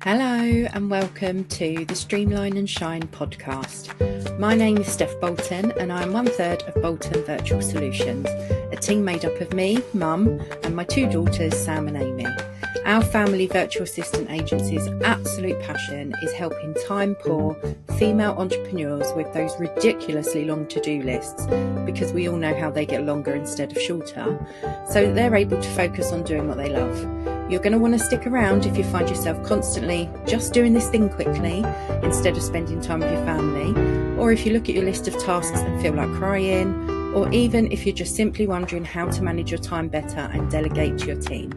Hello and welcome to the Streamline and Shine podcast. My name is Steph Bolton and I am 1/3 of Bolton Virtual Solutions, a team made up of me, Mum, and my two daughters, Sam and Amy. Our family virtual assistant agency's absolute passion is helping time-poor female entrepreneurs with those ridiculously long to-do lists, because we all know how they get longer instead of shorter, so that they're able to focus on doing what they love. You're going to want to stick around if you find yourself constantly just doing this thing quickly instead of spending time with your family, or if you look at your list of tasks and feel like crying, or even if you're just simply wondering how to manage your time better and delegate to your team.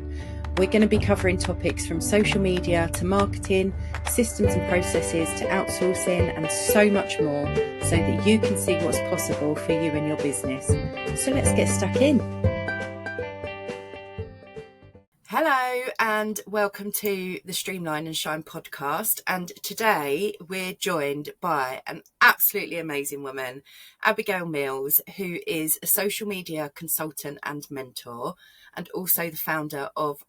We're going to be covering topics from social media to marketing, systems and processes to outsourcing, and so much more, so that you can see what's possible for you and your business. So let's get stuck in. Hello and welcome to the Streamline and Shine podcast. And today we're joined by an absolutely amazing woman, Abigail Mills, who is a social media consultant and mentor, and also the founder of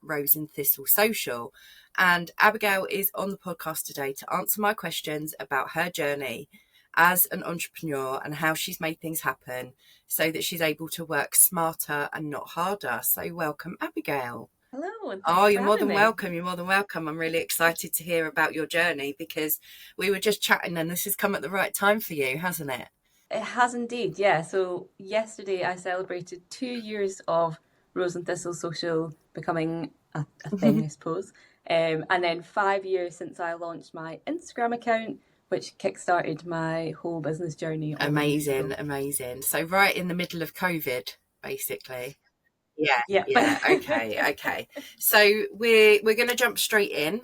Thistle Social. And Abigail is on the podcast today to answer my questions about her journey as an entrepreneur and how she's made things happen so that she's able to work smarter and not harder. So welcome, Abigail. Hello. And oh, you're more than welcome. You're more than welcome. I'm really excited to hear about your journey because we were just chatting and this has come at the right time for you, hasn't it? It has indeed, yeah. So yesterday I celebrated 2 years of Thistle Social becoming a thing, I suppose. And then 5 years since I launched my Instagram account, which kickstarted my whole business journey. Amazing. So right in the middle of COVID, basically. Yeah. Okay. So we're going to jump straight in.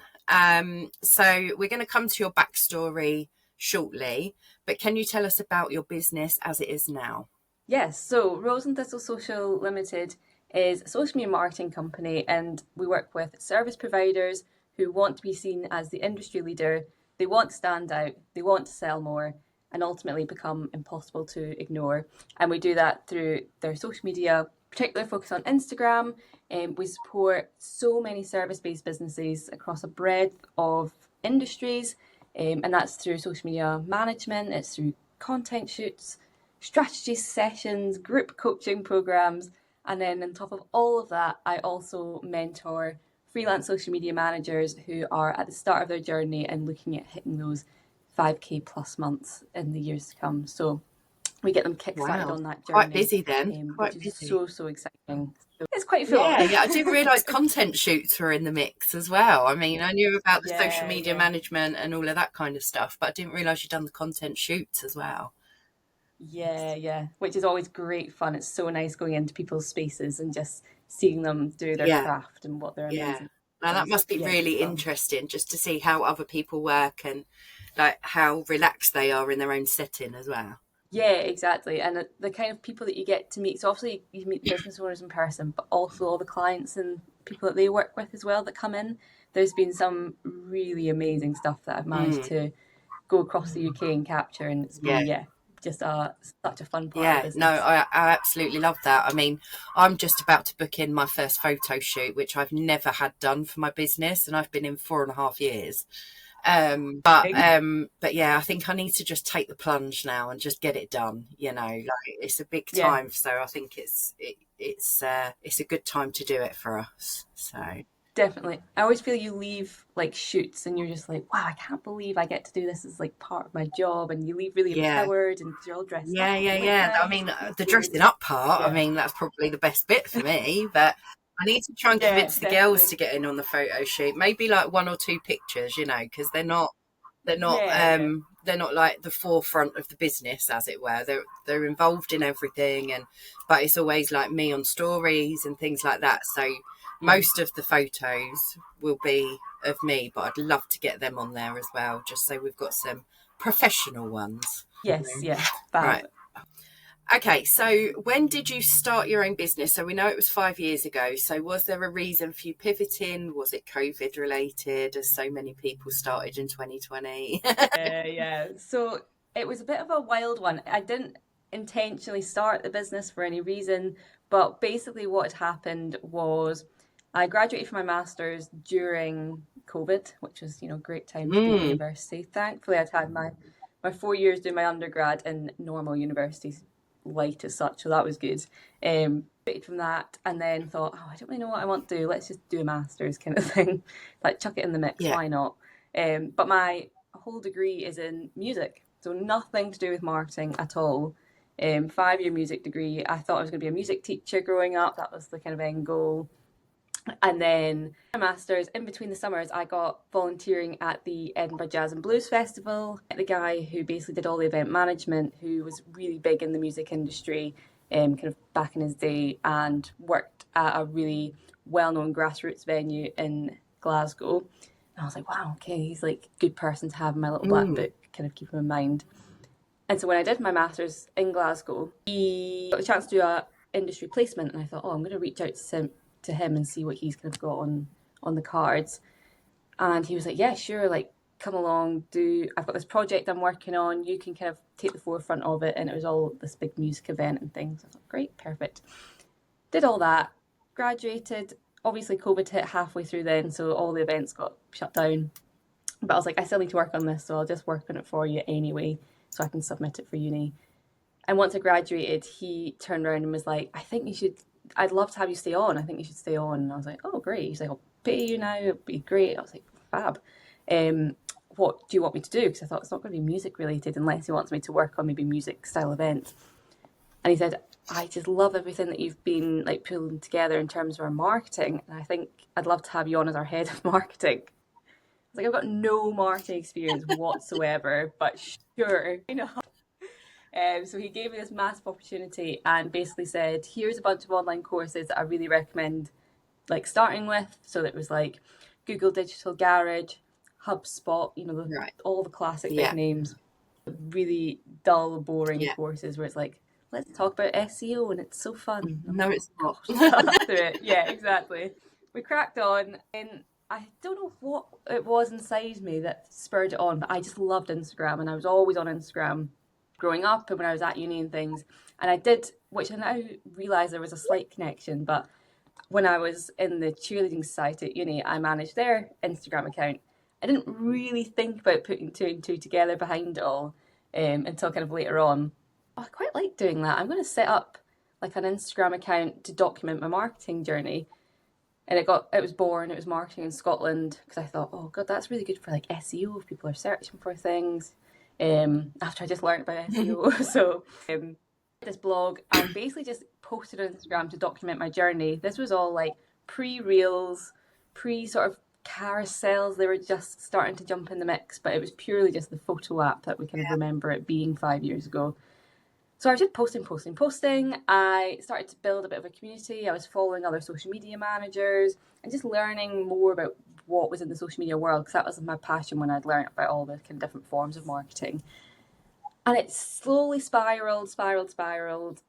So we're going to come to your backstory shortly, but can you tell us about your business as it is now? Yes. So Thistle Social Limited is a social media marketing company, and we work with service providers who want to be seen as the industry leader. They want to stand out, they want to sell more, and ultimately become impossible to ignore. And we do that through their social media, particular focus on Instagram. We support so many service-based businesses across a breadth of industries, and that's through social media management, it's through content shoots, strategy sessions, group coaching programs, and then on top of all of that, I also mentor freelance social media managers who are at the start of their journey and looking at hitting those 5k plus months in the years to come. So we get them kickstarted on that journey. Quite busy then. Quite busy. So exciting. It's quite full. Yeah. I didn't realise content shoots were in the mix as well. I mean, I knew about the social media management and all of that kind of stuff, but I didn't realise you'd done the content shoots as well. Yeah. Which is always great fun. It's so nice going into people's spaces and just seeing them do their craft and what they're amazing. Now that must be really interesting, just to see how other people work and like how relaxed they are in their own setting as well. Yeah, exactly. And the kind of people that you get to meet, so obviously you meet business owners in person, but also all the clients and people that they work with as well that come in. There's been some really amazing stuff that I've managed to go across the UK and capture, and it's been just such a fun part of the business. No, I absolutely love that. I mean, I'm just about to book in my first photo shoot, which I've never had done for my business, and I've been in 4.5 years. But yeah, I think I need to just take the plunge now and just get it done. You know, like it's a big time, so I think it's a good time to do it for us. So definitely, I always feel you leave like shoots and you're just like, wow, I can't believe I get to do this as like part of my job, and you leave really empowered and you're all dressed up. Yeah. I mean, the dressing up part, I mean, that's probably the best bit for me, but I need to try and convince the girls to get in on the photo shoot. Maybe like 1 or 2 pictures, you know, because they're not like the forefront of the business, as it were. They're involved in everything, but it's always like me on stories and things like that. So most of the photos will be of me, but I'd love to get them on there as well, just so we've got some professional ones. Yes, right. Okay, so when did you start your own business? So we know it was 5 years ago. So was there a reason for you pivoting? Was it COVID related, as so many people started in 2020? Yeah. So it was a bit of a wild one. I didn't intentionally start the business for any reason, but basically what had happened was I graduated from my master's during COVID, which was, great time to be in university. Thankfully, I'd had my 4 years doing my undergrad in normal universities, light as such, so that was good. Graduated from that, and then thought, I don't really know what I want to do. Let's just do a master's kind of thing, like chuck it in the mix. Why not? But my whole degree is in music, so nothing to do with marketing at all. 5-year music degree. I thought I was going to be a music teacher growing up. That was the kind of end goal. And then my master's, in between the summers, I got volunteering at the Edinburgh Jazz and Blues Festival. The guy who basically did all the event management, who was really big in the music industry, kind of back in his day, and worked at a really well-known grassroots venue in Glasgow. And I was like, wow, okay, he's like a good person to have in my little black book, kind of keep him in mind. And so when I did my master's in Glasgow, he got the chance to do an industry placement, and I thought, I'm going to reach out to him and see what he's kind of got on the cards. And he was like, yeah, sure, like come along, I've got this project I'm working on, you can kind of take the forefront of it. And it was all this big music event and things. I thought, great, perfect. Did all that, graduated. Obviously COVID hit halfway through then, so all the events got shut down. But I was like, I still need to work on this, so I'll just work on it for you anyway, so I can submit it for uni. And once I graduated, he turned around and was like, I'd love to have you stay on. I think you should stay on. And I was like, oh, great. He's like, I'll pay you now. It'd be great. I was like, fab. What do you want me to do? Because I thought it's not going to be music related unless he wants me to work on maybe music style events. And he said, I just love everything that you've been like pulling together in terms of our marketing. And I think I'd love to have you on as our head of marketing. I was like, I've got no marketing experience whatsoever, but sure, So he gave me this massive opportunity and basically said, here's a bunch of online courses that I really recommend like starting with. So that was like Google Digital Garage, HubSpot, all the classic big names. Really dull, boring courses where it's like, let's talk about SEO and it's so fun. No, it's not. Through it. Yeah, exactly. We cracked on, and I don't know what it was inside me that spurred it on, but I just loved Instagram, and I was always on Instagram growing up and when I was at uni and things. And I did, which I now realise there was a slight connection, but when I was in the cheerleading society at uni, I managed their Instagram account. I didn't really think about putting 2 and 2 together behind it all until kind of later on. I quite like doing that. I'm going to set up like an Instagram account to document my marketing journey. And it was born, it was Marketing in Scotland, because I thought, oh God, that's really good for like SEO if people are searching for things. After I just learned about SEO. So this blog, I basically just posted on Instagram to document my journey. This was all like pre-reels, pre-sort of carousels. They were just starting to jump in the mix, but it was purely just the photo app that we kind of remember it being 5 years ago. So I was just posting. I started to build a bit of a community. I was following other social media managers and just learning more about what was in the social media world, because that was my passion when I'd learned about all the kind of different forms of marketing. And it slowly spiraled.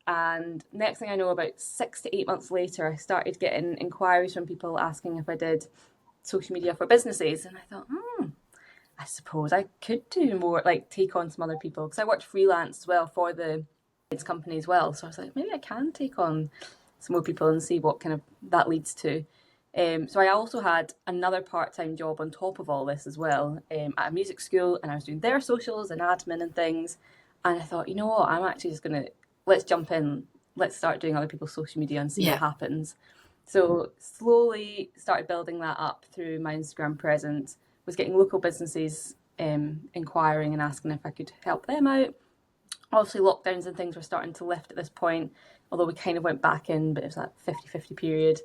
And next thing I know, about 6 to 8 months later, I started getting inquiries from people asking if I did social media for businesses. And I thought, I suppose I could do more, like take on some other people, because I worked freelance as well for the company as well. So I was like, maybe I can take on some more people and see what kind of that leads to. So I also had another part-time job on top of all this as well, at a music school, and I was doing their socials and admin and things. And I thought, you know what, I'm actually just going to, let's jump in, let's start doing other people's social media and see what happens. So slowly started building that up through my Instagram presence, was getting local businesses inquiring and asking if I could help them out. Obviously lockdowns and things were starting to lift at this point, although we kind of went back in, but it was that 50-50 period.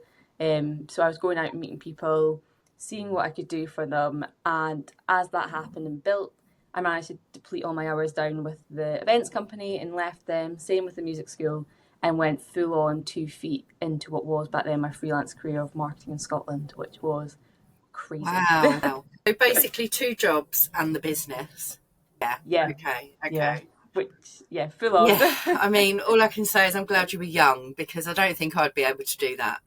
So I was going out and meeting people, seeing what I could do for them. And as that happened and built, I managed to deplete all my hours down with the events company and left them. Same with the music school, and went full on 2 feet into what was back then my freelance career of Marketing in Scotland, which was crazy. Wow. So basically 2 jobs and the business. Yeah. Okay. Yeah. Full on. Yeah. I mean, all I can say is I'm glad you were young, because I don't think I'd be able to do that.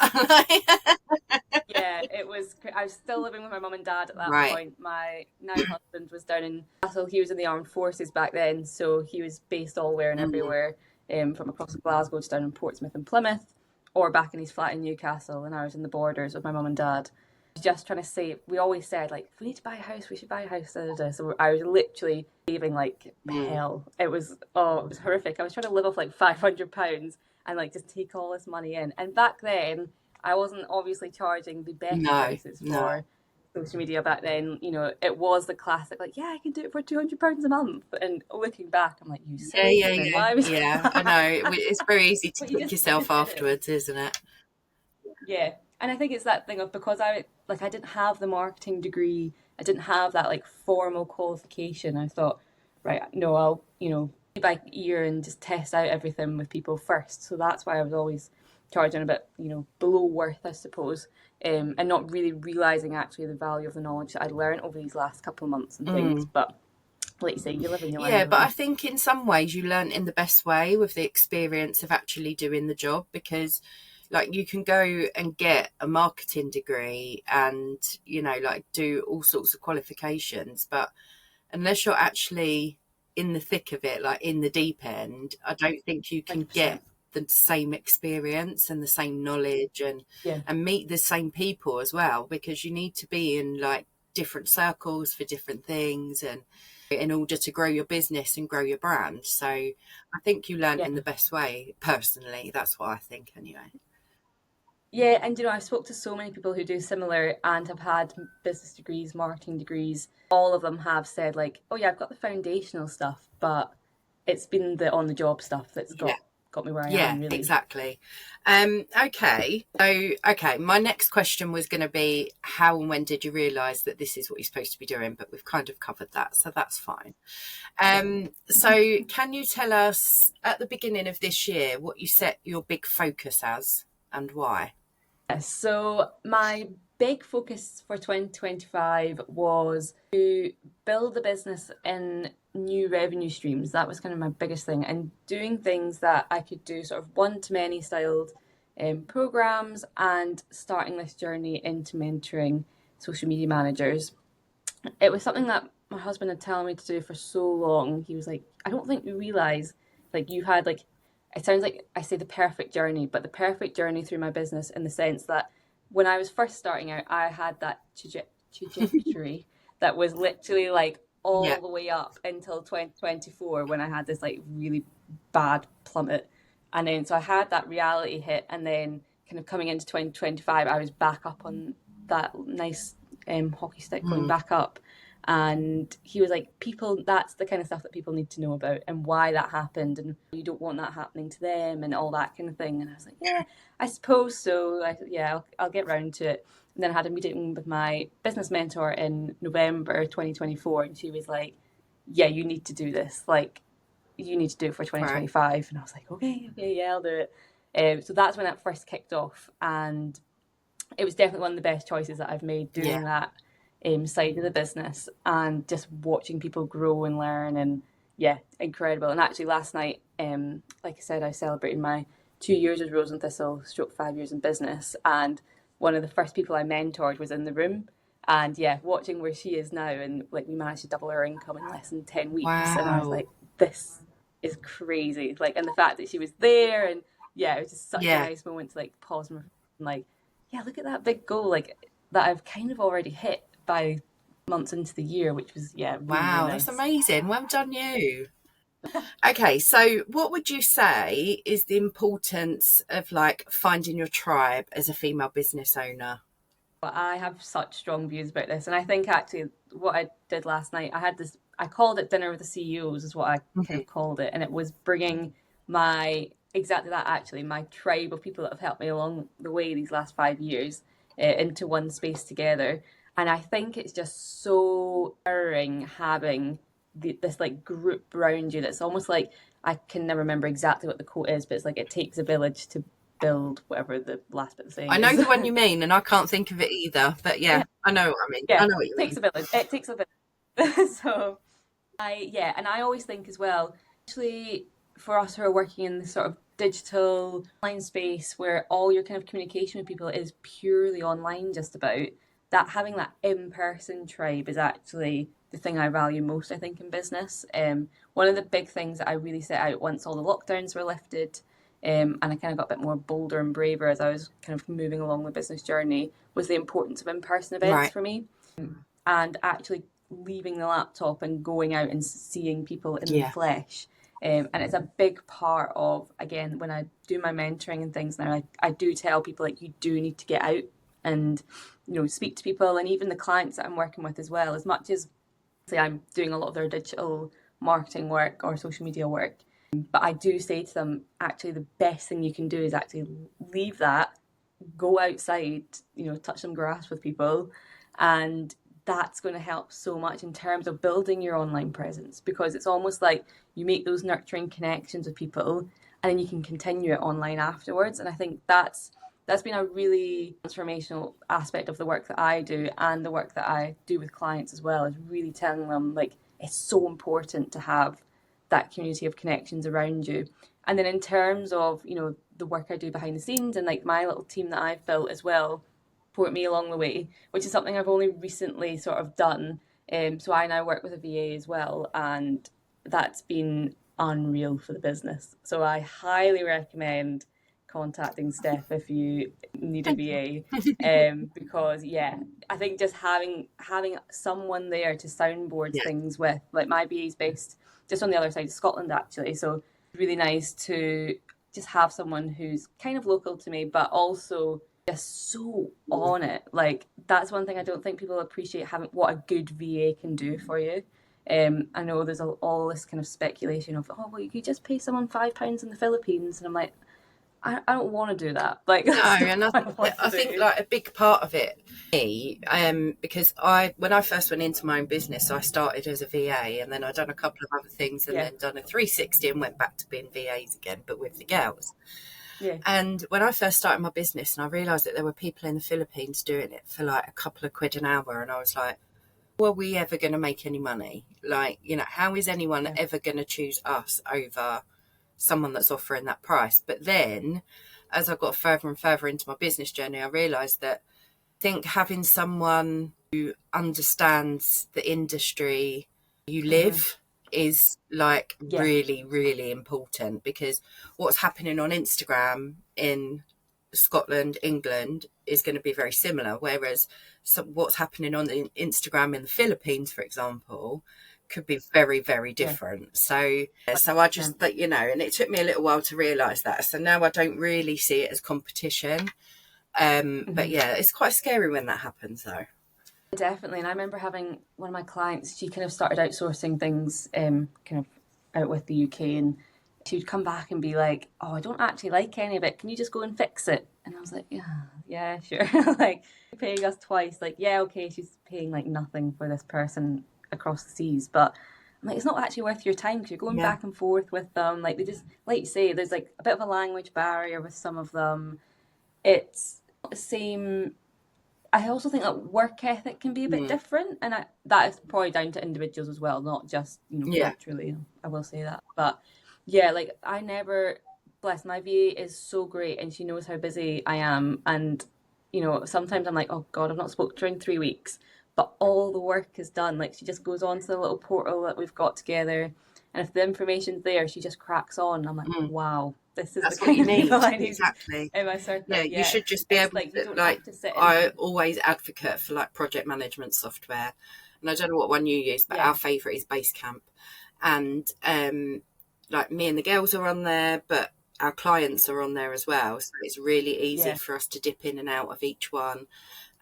Yeah, it was. I was still living with my mum and dad at that point. My now husband was down in Thistle. He was in the armed forces back then, so he was based all where and everywhere, from across Glasgow to down in Portsmouth and Plymouth. or back in his flat in Newcastle, and I was in the Borders with my mum and dad. Just trying to save. We always said, like, if we need to buy a house, we should buy a house. Da, da, da. So I was literally saving like hell. It was horrific. I was trying to live off like £500 and like just take all this money in. And back then, I wasn't obviously charging the best prices for social media back then. You know, it was the classic, like, yeah, I can do it for £200 a month. And looking back, I'm like, you silly woman, why was yeah. I know. It's very easy to kick yourself afterwards, isn't it? Yeah. And I think it's that thing of, because I didn't have the marketing degree, I didn't have that like formal qualification. I thought, right, no, I'll, you know, by ear and just test out everything with people first. So that's why I was always charging a bit, you know, below worth, I suppose, and not really realising actually the value of the knowledge that I'd learned over these last couple of months and things. But like you say, you live in your life. Yeah, but I think in some ways you learn in the best way with the experience of actually doing the job, because like you can go and get a marketing degree and, you know, like do all sorts of qualifications, but unless you're actually in the thick of it, like in the deep end, I don't think you can 100%. Get the same experience and the same knowledge and meet the same people as well, because you need to be in like different circles for different things and in order to grow your business and grow your brand. So I think you learn in the best way. Personally, that's what I think anyway. Yeah, and you know, I've spoke to so many people who do similar and have had business degrees, marketing degrees. All of them have said like, oh yeah, I've got the foundational stuff, but it's been the on-the-job stuff that's got me where I am, really. Exactly. Okay. So, my next question was going to be, how and when did you realise that this is what you're supposed to be doing? But we've kind of covered that, so that's fine. So can you tell us at the beginning of this year what you set your big focus as and why? So my big focus for 2025 was to build a business in new revenue streams. That was kind of my biggest thing, and doing things that I could do sort of one-to-many styled programs, and starting this journey into mentoring social media managers. It was something that my husband had telling me to do for so long. He was like, I don't think you realise, like, you had like, it sounds like I say the perfect journey, but the perfect journey through my business, in the sense that when I was first starting out, I had that trajectory that was literally like all the way up until 2024, when I had this like really bad plummet. And then so I had that reality hit, and then kind of coming into 2025, I was back up on that nice hockey stick, going back up. And he was like, that's the kind of stuff that people need to know about, and why that happened, and you don't want that happening to them, and all that kind of thing. And I was like, yeah, I suppose so. I'll get round to it. And then I had a meeting with my business mentor in November 2024, and she was like, yeah, you need to do this. Like, you need to do it for 2025. Right. And I was like, okay, yeah, I'll do it. So that's when that first kicked off, and it was definitely one of the best choices that I've made, doing that side of the business, and just watching people grow and learn, and incredible. And actually last night, like I said, I celebrated my 2 years as Rose and Thistle, / 5 years in business, and one of the first people I mentored was in the room, and watching where she is now, and like we managed to double her income in less than 10 weeks. Wow. And I was like, this is crazy. Like, and the fact that she was there, and it was just such a nice moment to like pause and like, look at that big goal, like that I've kind of already hit by months into the year, which was really wow, nice. That's amazing. Well done you. Okay, so what would you say is the importance of like finding your tribe as a female business owner? Well, I have such strong views about this, and I think actually what I did last night, I called it Dinner with the CEOs, is what I kind of called it, and it was bringing my tribe of people that have helped me along the way these last 5 years into one space together. And I think it's just so empowering having this like group around you that's almost like, I can never remember exactly what the quote is, but it's like, it takes a village to build whatever the last bit of saying I know the one you mean, and I can't think of it either, but I know what I mean. I know what you mean. It takes a village. So and I always think as well, actually for us who are working in this sort of digital online space where all your kind of communication with people is purely online, just about, that having that in-person tribe is actually the thing I value most, I think, in business. One of the big things that I really set out once all the lockdowns were lifted and I kind of got a bit more bolder and braver as I was kind of moving along the business journey, was the importance of in-person events for me, and actually leaving the laptop and going out and seeing people in the flesh. And it's a big part of, again, when I do my mentoring and things now, I do tell people, like, you do need to get out and, you know, speak to people, and even the clients that I'm working with as well. As much as, say, I'm doing a lot of their digital marketing work or social media work, but I do say to them, actually, the best thing you can do is actually leave that, go outside, you know, touch some grass with people, and that's going to help so much in terms of building your online presence, because it's almost like you make those nurturing connections with people and then you can continue it online afterwards. And I think that's been a really transformational aspect of the work that I do, and the work that I do with clients as well, is really telling them, like, it's so important to have that community of connections around you. And then in terms of, you know, the work I do behind the scenes, and like my little team that I've built as well, support me along the way, which is something I've only recently sort of done. So I now work with a VA as well, and that's been unreal for the business. So I highly recommend contacting Steph if you need a VA, because I think just having someone there to soundboard things with, like, my VA is based just on the other side of Scotland actually, so it's really nice to just have someone who's kind of local to me, but also just so on it. Like, that's one thing I don't think people appreciate, having what a good VA can do for you. I know there's all this kind of speculation of, oh, well, you could just pay someone £5 in the Philippines, and I'm like, I don't want to do that. Like, no, and I think like a big part of it, because when I first went into my own business, I started as a VA, and then I'd done a couple of other things, and then done a 360 and went back to being VAs again, but with the girls. Yeah. And when I first started my business, and I realised that there were people in the Philippines doing it for like a couple of quid an hour, and I was like, were we ever going to make any money? Like, you know, how is anyone ever going to choose us over someone that's offering that price? But then, as I got further and further into my business journey, I realised that I think having someone who understands the industry you live is like really, really important, because what's happening on Instagram in Scotland, England, is going to be very similar, whereas what's happening on the Instagram in the Philippines, for example, could be very, very different. So I just, you know, and it took me a little while to realise that. So now I don't really see it as competition. But yeah, it's quite scary when that happens though. Definitely. And I remember having one of my clients, she kind of started outsourcing things kind of out with the UK, and she would come back and be like, oh, I don't actually like any of it. Can you just go and fix it? And I was like, yeah, sure. Like, paying us twice. Like, yeah, okay, she's paying like nothing for this person across the seas. But I'm like, it's not actually worth your time, because you're going back and forth with them. Like, they just, like you say, there's like a bit of a language barrier with some of them. It's not the same. I also think that work ethic can be a bit different, and that is probably down to individuals as well, not just, you know, culturally. I will say that. But yeah, like, I never, bless, my VA is so great, and she knows how busy I am, and, you know, sometimes I'm like, oh God, I've not spoken to her in 3 weeks, but all the work is done. Like, she just goes on to the little portal that we've got together, and if the information's there, she just cracks on. I'm like, wow, this is That's the kind what you of people need. I need Exactly. in my circle. Yeah, you should just be able like, to, like, I always advocate for like project management software, and I don't know what one you use, but our favourite is Basecamp, and like, me and the girls are on there, but our clients are on there as well, so it's really easy for us to dip in and out of each one,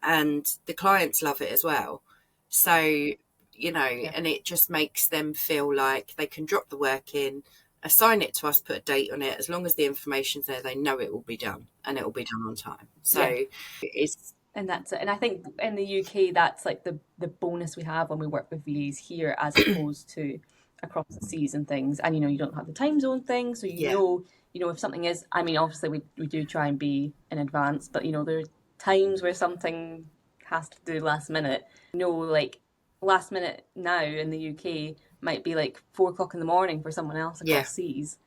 and the clients love it as well. So, you know, and it just makes them feel like they can drop the work in, assign it to us, put a date on it. As long as the information's there, they know it will be done, and it will be done on time. So it's, and that's it. And I think in the UK, that's like the bonus we have when we work with VAs here, as opposed to across the seas and things. And, you know, you don't have the time zone thing, so you know if something is, I mean, obviously we do try and be in advance, but, you know, there are times where something has to do last minute. You know, like, last minute now in the UK might be like 4 o'clock in the morning for someone else across seas.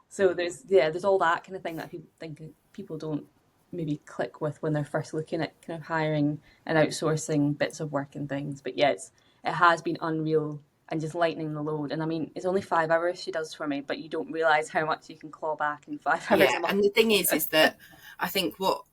So there's all that kind of thing that people think people don't maybe click with when they're first looking at kind of hiring and outsourcing bits of work and things. But yeah, it has been unreal and just lightening the load. And I mean, it's only 5 hours she does for me, but you don't realise how much you can claw back in 5 hours a month. And the thing is that I think what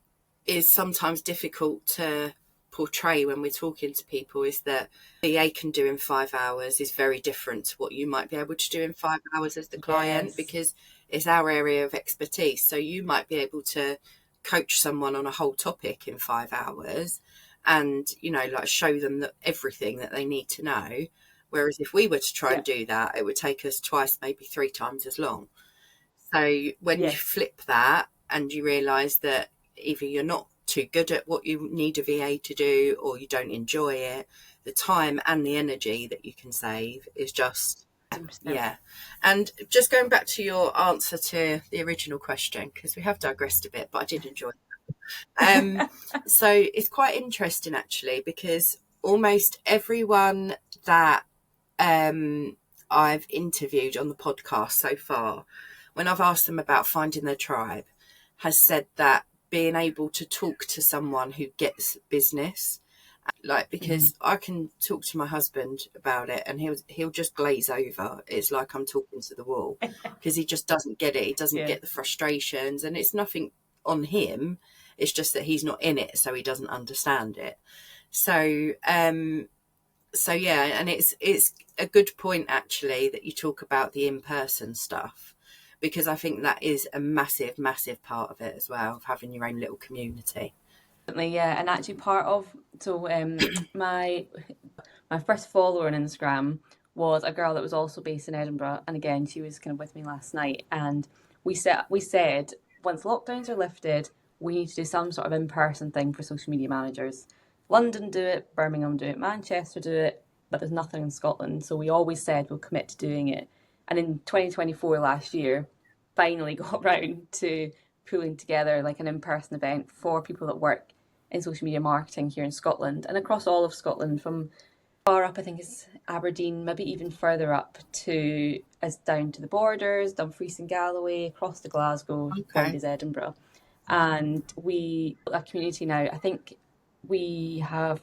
is sometimes difficult to portray when we're talking to people is that VA can do in 5 hours is very different to what you might be able to do in 5 hours as the client, because it's our area of expertise. So you might be able to coach someone on a whole topic in 5 hours and, you know, like show them that everything that they need to know. Whereas if we were to try and do that, it would take us twice, maybe 3 times as long. So when you flip that and you realise that either you're not too good at what you need a VA to do or you don't enjoy it, the time and the energy that you can save is just, And just going back to your answer to the original question, because we have digressed a bit, but I did enjoy it. So it's quite interesting actually, because almost everyone that I've interviewed on the podcast so far, when I've asked them about finding their tribe, has said that being able to talk to someone who gets business, like, because I can talk to my husband about it and he'll just glaze over. It's like I'm talking to the wall because he just doesn't get it. He doesn't get the frustrations, and it's nothing on him. It's just that he's not in it, so he doesn't understand it. So and it's a good point actually that you talk about the in-person stuff, because I think that is a massive, massive part of it as well, of having your own little community. Yeah, and actually part of, my first follower on Instagram was a girl that was also based in Edinburgh, and again, she was kind of with me last night, and we said once lockdowns are lifted, we need to do some sort of in-person thing for social media managers. London do it, Birmingham do it, Manchester do it, but there's nothing in Scotland, so we always said we'll commit to doing it. And in 2024 last year, finally got round to pulling together like an in-person event for people that work in social media marketing here in Scotland and across all of Scotland, from far up, I think it's Aberdeen, maybe even further up to as down to the borders, Dumfries and Galloway, across to Glasgow, down to Edinburgh. And we, a community now, I think we have,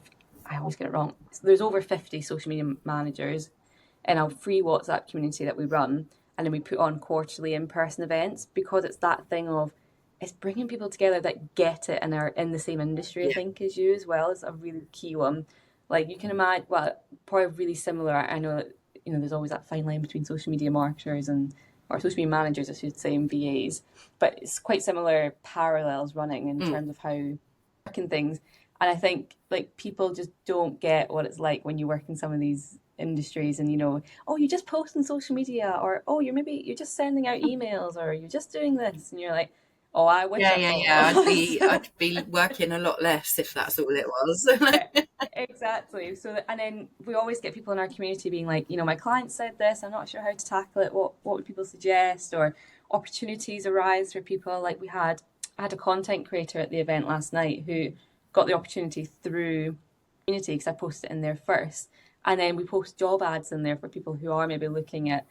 I always get it wrong, there's over 50 social media managers in a free WhatsApp community that we run, and then we put on quarterly in-person events, because it's that thing of, it's bringing people together that get it and are in the same industry, I think, as you as well, is a really key one. Like, you can imagine, well, probably really similar. I know that, you know, there's always that fine line between social media marketers or social media managers, I should say, and VAs, but it's quite similar parallels running in terms of how working things. And I think, like, people just don't get what it's like when you work in some of these industries and, you know, oh, you just post on social media, or oh, you're just sending out emails, or you're just doing this, and you're like, oh, I wish I'd be working a lot less if that's all it was. Exactly. So, and then we always get people in our community being like, you know, my client said this, I'm not sure how to tackle it. What would people suggest? Or opportunities arise for people. Like I had a content creator at the event last night who got the opportunity through community, because I posted it in there first, and then we post job ads in there for people who are maybe looking at,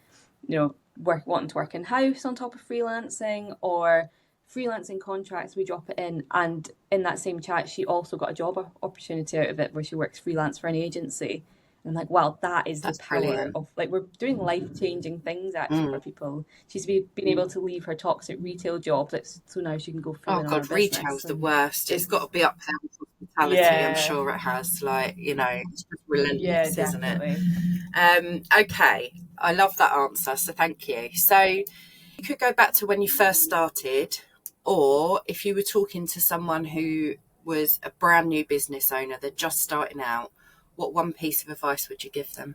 you know, wanting to work in house on top of freelancing, or freelancing contracts. We drop it in, and in that same chat she also got a job opportunity out of it where she works freelance for an agency. And I'm like, wow, that's the power brilliant. Of, like, we're doing life-changing things actually for people. She's been able to leave her toxic retail job, so now she can go through retail's the worst. It's got to be up there with hospitality. I'm sure it has, like, you know, it's just relentless, isn't it? Okay, I love that answer, so thank you. So you could go back to when you first started, or if you were talking to someone who was a brand new business owner, they're just starting out, what one piece of advice would you give them?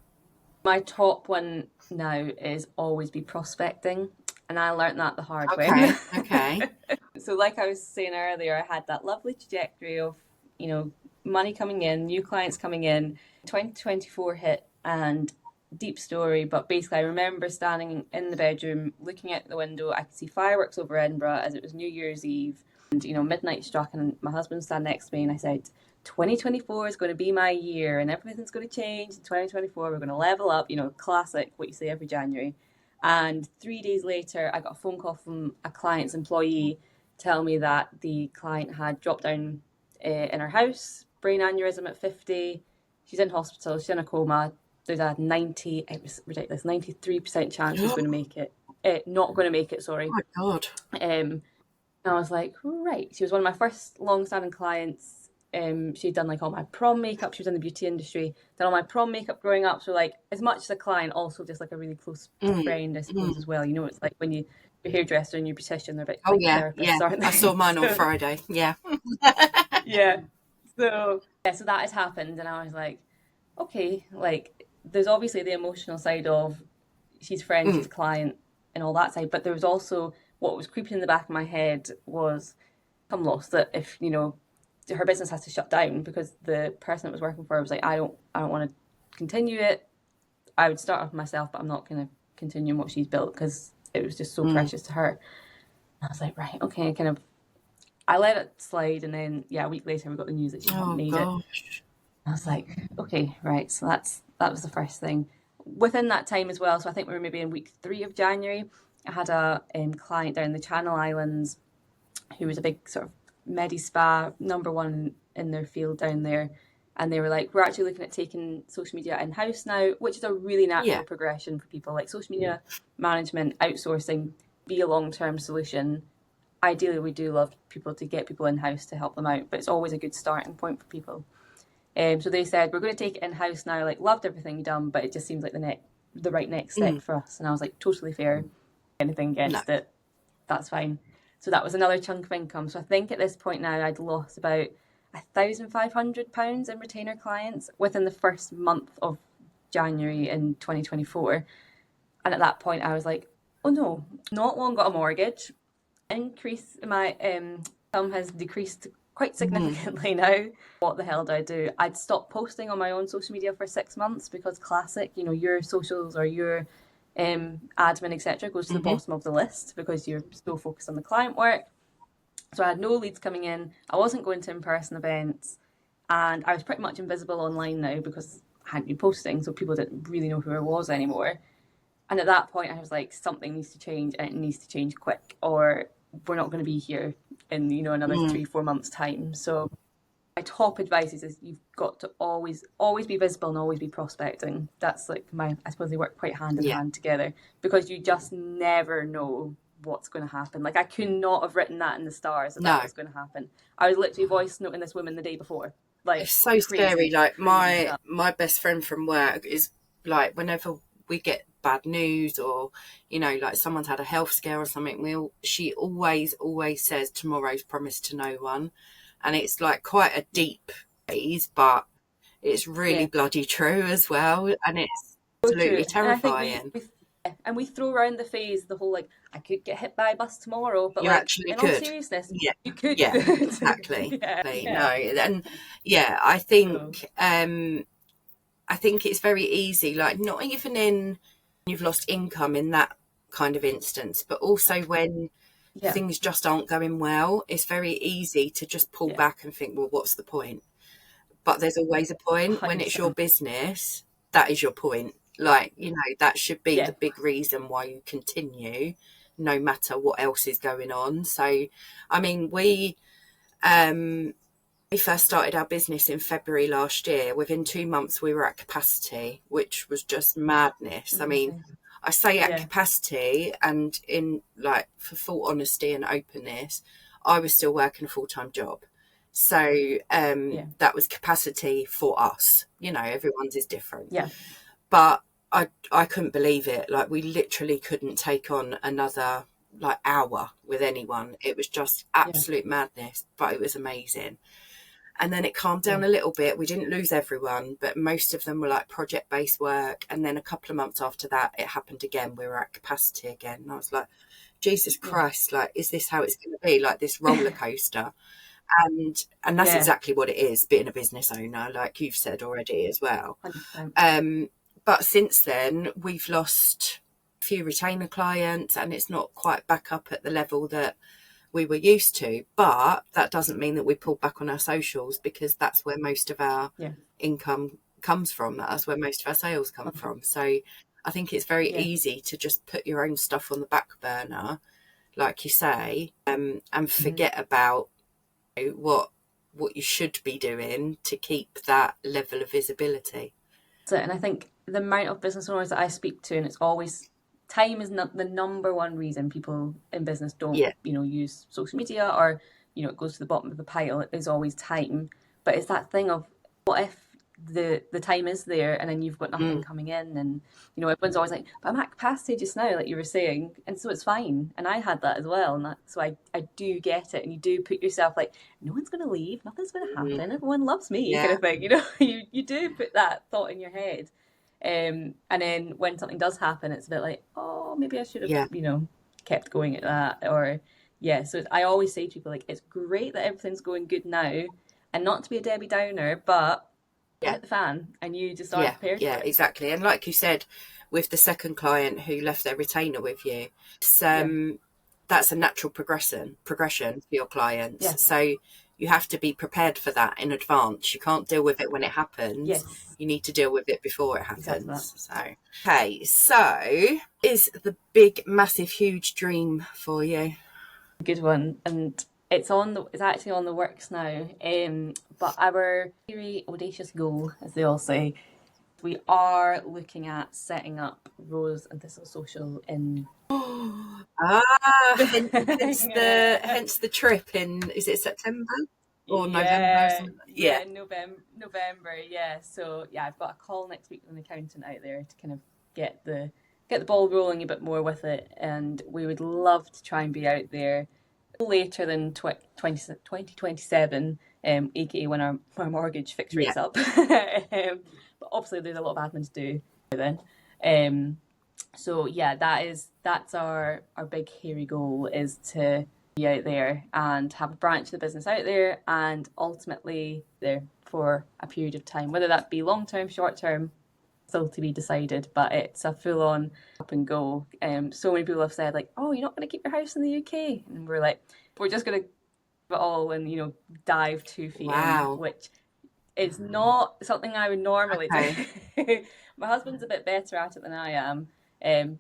My top one now is always be prospecting, and I learned that the hard way. Okay. So like I was saying earlier, I had that lovely trajectory of, you know, money coming in, new clients coming in. 2024 hit, and deep story, but basically I remember standing in the bedroom looking out the window. I could see fireworks over Edinburgh as it was New Year's Eve, and, you know, midnight struck, and my husband stood next to me, and I said, 2024 is going to be my year and everything's going to change. In 2024 we're going to level up, you know, classic what you say every January. And 3 days later I got a phone call from a client's employee telling me that the client had dropped down in her house, brain aneurysm at 50. She's in hospital, she's in a coma, there's a 90, it was ridiculous, 93% chance she's going to make it. Not going to make it, sorry. Oh my God. And I was like, right. She was one of my first long-standing clients. She'd done like all my prom makeup. She was in the beauty industry. Done all my prom makeup growing up. So like, as much as a client, also just like a really close friend, I suppose, as well. You know, it's like when your hairdresser and your beautician, they're a bit like therapists, aren't they? I saw mine on Friday. Yeah. Yeah. So that has happened, and I was like, okay, like there's obviously the emotional side of she's friend, she's client, and all that side, but there was also what was creeping in the back of my head was I'm lost that if, you know, her business has to shut down because the person that was working for her was like, I don't want to continue it. I would start off myself, but I'm not going to continue what she's built because it was just so precious to her. And I was like, right, okay, I let it slide, and then a week later we got the news that she hadn't made it. I was like, okay, right. So that was the first thing. Within that time as well, so I think we were maybe in week 3 of January, I had a client down in the Channel Islands who was a big sort of medi-spa, number one in their field down there. And they were like, we're actually looking at taking social media in-house now, which is a really natural progression for people. Like social media management, outsourcing, be a long-term solution. Ideally, we do love people to get people in-house to help them out, but it's always a good starting point for people. So they said, we're going to take it in-house now, like loved everything you've done, but it just seems like the right next step for us. And I was like, totally fair. Anything against it, that's fine. So that was another chunk of income. So I think at this point now I'd lost about £1,500 in retainer clients within the first month of January in 2024. And at that point I was like, oh no, not long got a mortgage. Increase my income has decreased quite significantly now. What the hell do I do? I'd stopped posting on my own social media for 6 months because classic, you know, your socials or your admin, etc., goes to the bottom of the list because you're so focused on the client work. So I had no leads coming in. I wasn't going to in-person events, and I was pretty much invisible online now because I hadn't been posting, so people didn't really know who I was anymore. And at that point, I was like, something needs to change, and it needs to change quick, or we're not going to be here in, you know, another 3-4 months' time. So my top advice is you've got to always be visible and always be prospecting. That's like I suppose they work quite hand in hand together, because you just never know what's going to happen. Like I could not have written that in the stars that was going to happen. I was literally voice noting this woman the day before. Like it's so scary. Like my best friend from work is like, whenever we get bad news or, you know, like someone's had a health scare or something, she always says tomorrow's promised to no one. And it's like quite a deep phrase, but it's really bloody true as well. And it's absolutely terrifying. And we throw around the phrase, the whole like, I could get hit by a bus tomorrow, but you like, actually in could. all seriousness, you could. Yeah, exactly. No, and I think it's very easy. Like not even in you've lost income in that kind of instance, but also when things just aren't going well, it's very easy to just pull back and think, well, what's the point? But there's always a point. 100%. When it's your business, that is your point. Like, you know, that should be the big reason why you continue, no matter what else is going on. So, I mean, we first started our business in February last year. Within 2 months, we were at capacity, which was just madness. I mean, I say at capacity, and in like for full honesty and openness, I was still working a full-time job. So that was capacity for us. You know, everyone's is different. Yeah. But I couldn't believe it. Like we literally couldn't take on another like hour with anyone. It was just absolute madness, but it was amazing. And then it calmed down a little bit. We didn't lose everyone, but most of them were like project-based work. And then a couple of months after that, it happened again. We were at capacity again. And I was like, Jesus Christ, like, is this how it's going to be? Like this roller coaster. And that's exactly what it is, being a business owner, like you've said already as well. 100%. But since then, we've lost a few retainer clients, and it's not quite back up at the level that we were used to. But that doesn't mean that we pulled back on our socials, because that's where most of our income comes from. That's where most of our sales come from. So I think it's very easy to just put your own stuff on the back burner, like you say, and forget about what you should be doing to keep that level of visibility. And I think the amount of business owners that I speak to, and it's always time is not the number one reason people in business don't, use social media, or, it goes to the bottom of the pile. It is always time. But it's that thing of, what if the time is there and then you've got nothing coming in, and everyone's always like, but I'm at capacity just now, like you were saying, and so it's fine. And I had that as well, and so I do get it. And you do put yourself like, no one's going to leave, nothing's going to happen, everyone loves me, kind of thing. You do put that thought in your head, and then when something does happen, it's a bit like, oh, maybe I should have kept going at that. Or so I always say to people, like, it's great that everything's going good now, and not to be a Debbie Downer, but hit the fan and you just are prepared for it. Exactly. And like you said, with the second client who left their retainer with you, that's a natural progression for your clients. So you have to be prepared for that in advance. You can't deal with it when it happens. You need to deal with it before it happens. So is the big, massive, huge dream for you? Good one. And it's actually on the works now. But our very audacious goal, as they all say, we are looking at setting up Rose and Thistle Social in. Hence the trip in, is it September or November? November. So I've got a call next week with an accountant out there to kind of get the ball rolling a bit more with it, and we would love to try and be out there later than 2027, aka when our mortgage fixed rates up. But obviously there's a lot of admin to do then. So that's our big hairy goal, is to be out there and have a branch of the business out there, and ultimately there for a period of time, whether that be long term, short term, still to be decided. But it's a full on up and go. So many people have said, like, oh, you're not going to keep your house in the UK, and we're like, we're just going to give it all and dive 2 feet in, which is not something I would normally do. My husband's a bit better at it than I am.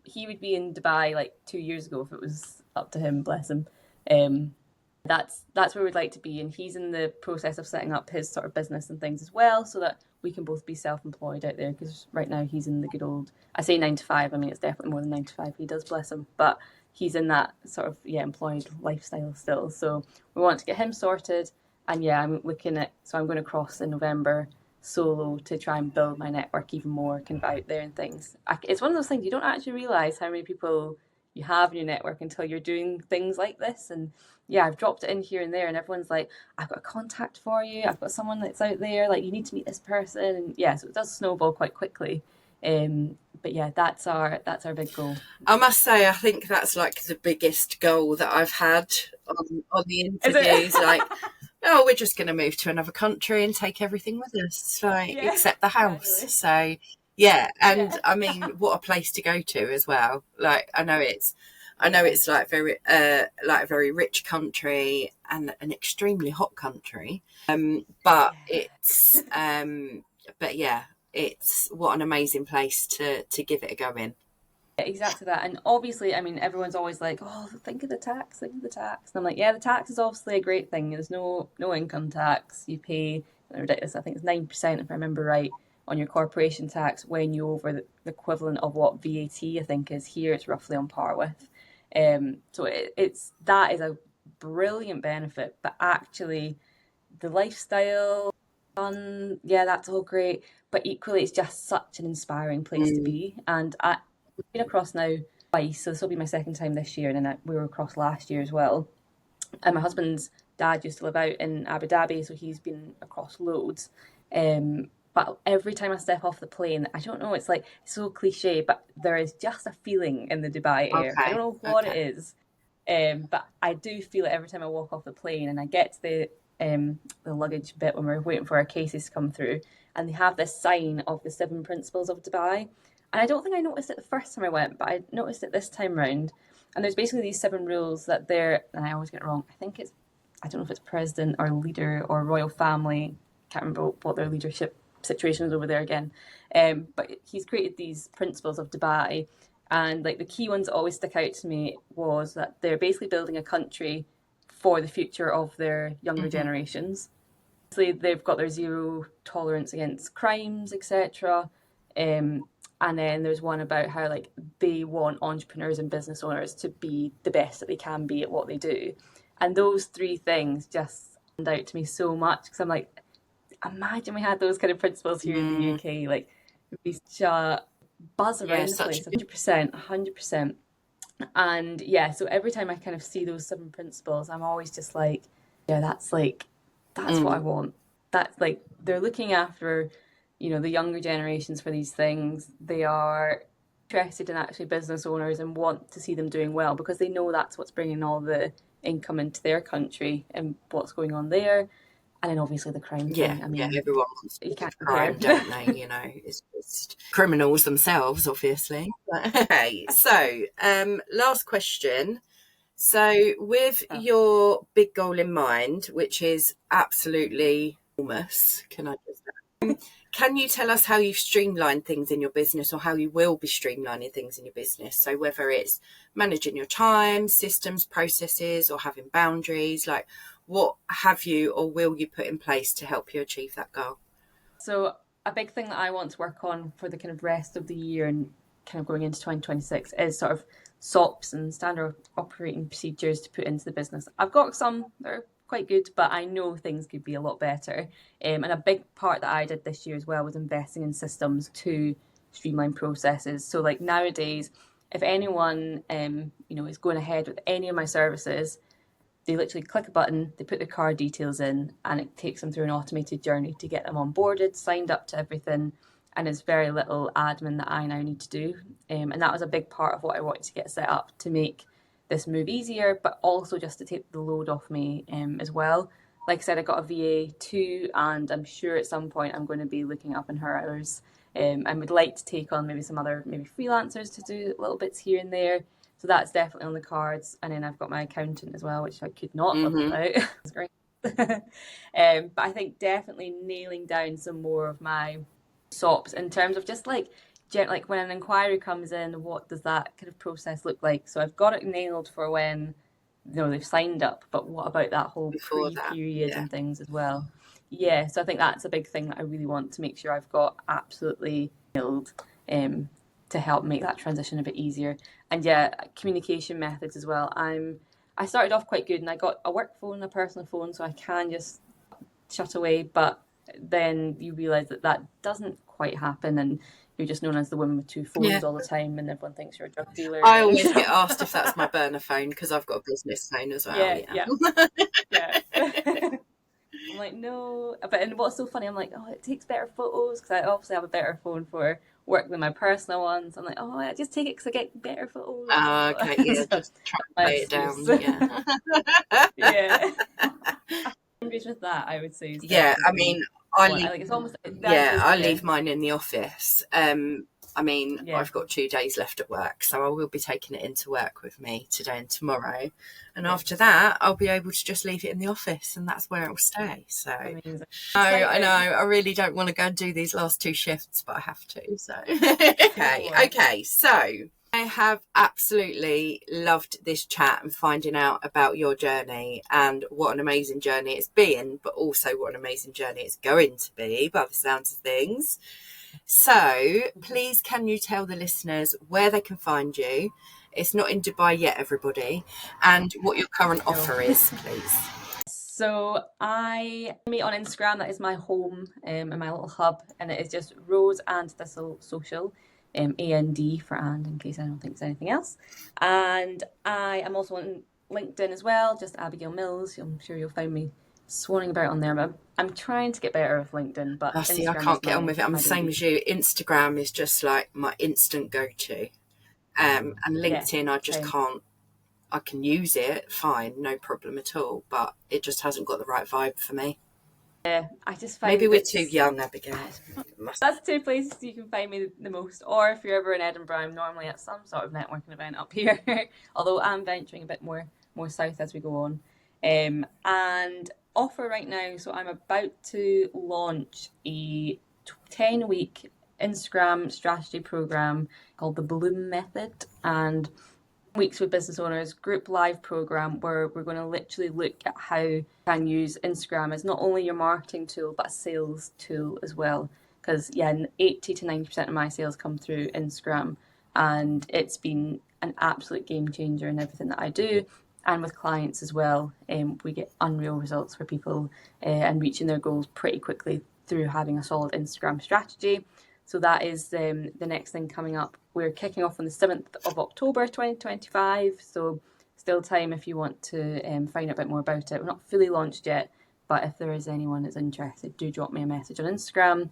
He would be in Dubai like 2 years ago if it was up to him, bless him. That's where we'd like to be, and he's in the process of setting up his sort of business and things as well, so that we can both be self-employed out there, because right now he's in the good old, I say 9 to 5, I mean it's definitely more than 9 to 5 he does, bless him, but he's in that sort of employed lifestyle still. So we want to get him sorted, and I'm looking at, so I'm going to cross in November solo to try and build my network even more, kind of out there and things. It's one of those things you don't actually realise how many people you have in your network until you're doing things like this. And I've dropped it in here and there, and everyone's like, I've got a contact for you, I've got someone that's out there, like, you need to meet this person. And so it does snowball quite quickly. But that's our big goal. I must say, I think that's like the biggest goal that I've had on the interviews. Like, oh, we're just going to move to another country and take everything with us, except the house. Exactly. So I mean, what a place to go to as well. Like, I know it's like very like a very rich country and an extremely hot country. But it's it's what an amazing place to give it a go in. Exactly that. And obviously, I mean, everyone's always like, oh, think of the tax. And I'm like, the tax is obviously a great thing. There's no income tax. You pay, ridiculous, I think it's 9%, if I remember right, on your corporation tax when you're over the equivalent of what VAT, I think, is here. It's roughly on par with. So that is a brilliant benefit. But actually, the lifestyle, that's all great. But equally, it's just such an inspiring place to be. And I've been across now twice, so this will be my second time this year, and then we were across last year as well. And my husband's dad used to live out in Abu Dhabi, so he's been across loads. But every time I step off the plane, I don't know, it's like, it's so cliche, but there is just a feeling in the Dubai air. I don't know what it is, but I do feel it every time I walk off the plane, and I get to the luggage bit when we're waiting for our cases to come through, and they have this sign of the 7 principles of Dubai. And I don't think I noticed it the first time I went, but I noticed it this time round. And there's basically these 7 rules that and I always get it wrong, I don't know if it's president or leader or royal family, can't remember what their leadership situation is over there again. But he's created these principles of Dubai. And like the key ones that always stick out to me was that they're basically building a country for the future of their younger generations. So they've got their zero tolerance against crimes, etc. And then there's one about how like they want entrepreneurs and business owners to be the best that they can be at what they do. And those three things just stand out to me so much, because I'm like, imagine we had those kind of principles here in the UK, like we just buzz around the place, 100%, 100%. And yeah, so every time I kind of see those 7 principles, I'm always just like, yeah, that's what I want. That's like, they're looking after, the younger generations for these things. They are interested in actually business owners and want to see them doing well, because they know that's what's bringing all the income into their country and what's going on there. And then obviously the crime thing. I mean, everyone wants to do crime, don't they? It's just criminals themselves, obviously. Okay, so last question. So with your big goal in mind, which is absolutely enormous, can you tell us how you've streamlined things in your business, or how you will be streamlining things in your business? So whether it's managing your time, systems, processes, or having boundaries, like what have you or will you put in place to help you achieve that goal? So a big thing that I want to work on for the kind of rest of the year and kind of going into 2026 is sort of SOPs and standard operating procedures to put into the business. I've got some that are quite good, but I know things could be a lot better. And a big part that I did this year as well was investing in systems to streamline processes. So like nowadays, if anyone is going ahead with any of my services, they literally click a button, they put their card details in, and it takes them through an automated journey to get them onboarded, signed up to everything, and there's very little admin that I now need to do. And that was a big part of what I wanted to get set up to make this move easier, but also just to take the load off me as well. Like I said, I got a VA too, and I'm sure at some point I'm going to be looking up in her hours. And would like to take on maybe some other freelancers to do little bits here and there. So that's definitely on the cards. And then I've got my accountant as well, which I could not live without. It's great. But I think definitely nailing down some more of my SOPs in terms of just like when an inquiry comes in, what does that kind of process look like? So I've got it nailed for when they've signed up, but what about that whole pre-period and things as well? Yeah, so I think that's a big thing that I really want to make sure I've got absolutely nailed to help make that transition a bit easier. And yeah, communication methods as well. I started off quite good, and I got a work phone, a personal phone, so I can just shut away, but then you realise that doesn't quite happen, and you're just known as the woman with 2 phones all the time, and everyone thinks you're a drug dealer. I always get asked if that's my burner phone, because I've got a business phone as well. Yeah. I'm like, no. And what's so funny, I'm like, oh, it takes better photos, because I obviously have a better phone for work than my personal ones. I'm like, oh, I just take it because I get better photos. Okay, yeah, just try to play it down. Yeah. With that, I would say. I mean, I leave leave mine in the office. I've got 2 days left at work, so I will be taking it into work with me today and tomorrow. And after that, I'll be able to just leave it in the office, and that's where it will stay. So, I know, I really don't want to go and do these last 2 shifts, but I have to. So, okay. So, I have absolutely loved this chat and finding out about your journey and what an amazing journey it's been, but also what an amazing journey it's going to be by the sounds of things. So please, can you tell the listeners where they can find you? It's not in Dubai yet, everybody, and what your current offer is, please. So I meet on Instagram. That is my home and my little hub, and it is just Rose and Thistle Social. AND for and, in case I don't think there's anything else. And I am also on LinkedIn as well, just Abigail Mills. I'm sure you'll find me swanning about on there, but I'm trying to get better with LinkedIn. But I can't get on with it. I'm the same as you. Instagram is just like my instant go-to, and LinkedIn I just can't. I can use it fine, no problem at all, but it just hasn't got the right vibe for me. Yeah, I just find maybe we're too young, Abigail. That's 2 places you can find me the most. Or if you're ever in Edinburgh, I'm normally at some sort of networking event up here. Although I'm venturing a bit more south as we go on. And offer right now, so I'm about to launch a 10-week Instagram strategy program called the Bloom Method, and weeks with business owners group live program where we're going to literally look at how you can use Instagram as not only your marketing tool but a sales tool as well. because 80 to 90% of my sales come through Instagram, and it's been an absolute game changer in everything that I do. And with clients as well, we get unreal results for people and reaching their goals pretty quickly through having a solid Instagram strategy. So that is the next thing coming up. We're kicking off on the 7th of October 2025, so still time if you want to find out a bit more about it. We're not fully launched yet, but if there is anyone that's interested, do drop me a message on Instagram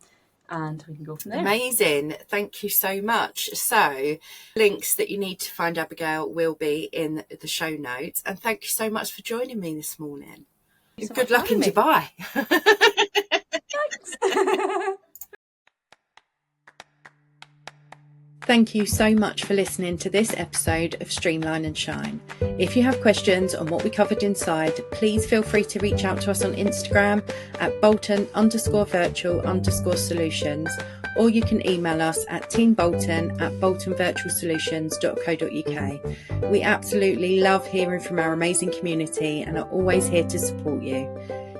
and we can go from there. Amazing. Thank you so much. So links that you need to find Abigail will be in the show notes. And thank you so much for joining me this morning. Good luck in Dubai. Thanks. Thank you so much for listening to this episode of Streamline and Shine. If you have questions on what we covered inside, please feel free to reach out to us on Instagram at Bolton_virtual_solutions, or you can email us at teambolton@boltonvirtualsolutions.co.uk. We absolutely love hearing from our amazing community and are always here to support you.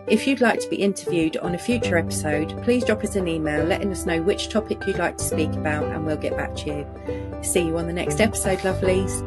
If you'd like to be interviewed on a future episode, please drop us an email letting us know which topic you'd like to speak about and we'll get back to you. See you on the next episode, lovelies.